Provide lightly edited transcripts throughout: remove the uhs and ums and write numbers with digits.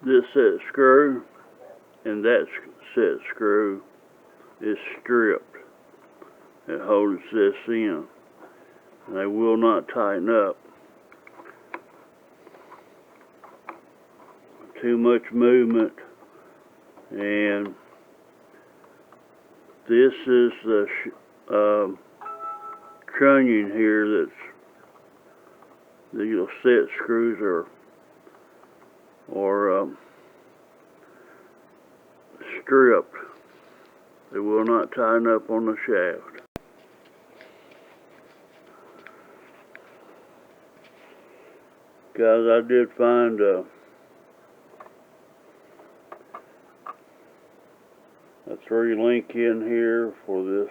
this set screw and that set screw is stripped. It holds this in. They will not tighten up. Too much movement, and this is the trunnion here that's the set screws are stripped. They will not tighten up on the shaft. Guys, I did find a 3-link in here for this.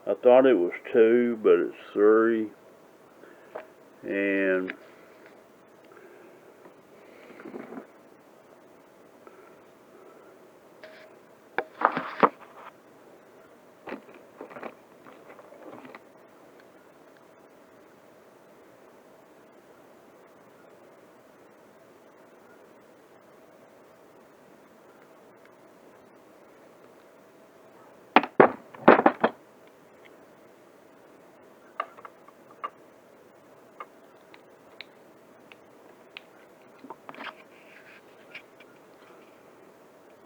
I thought it was 2, but it's 3. And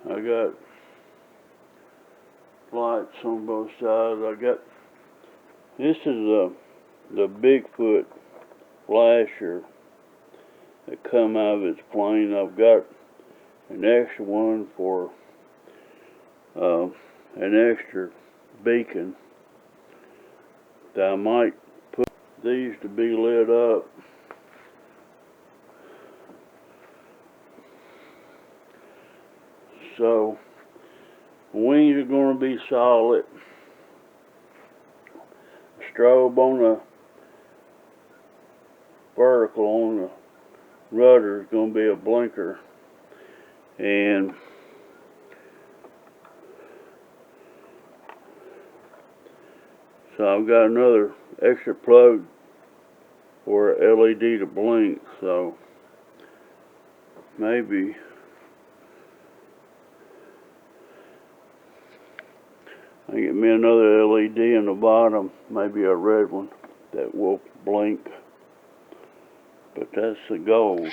I got lights on both sides. This is the Bigfoot flasher that come out of its plane. I've got an extra one for an extra beacon that I might put these to be lit up. So, wings are going to be solid. Strobe on the vertical on the rudder is going to be a blinker. And so I've got another extra plug for an LED to blink. So, maybe I get me another LED in the bottom, maybe a red one that will blink. But that's the goal.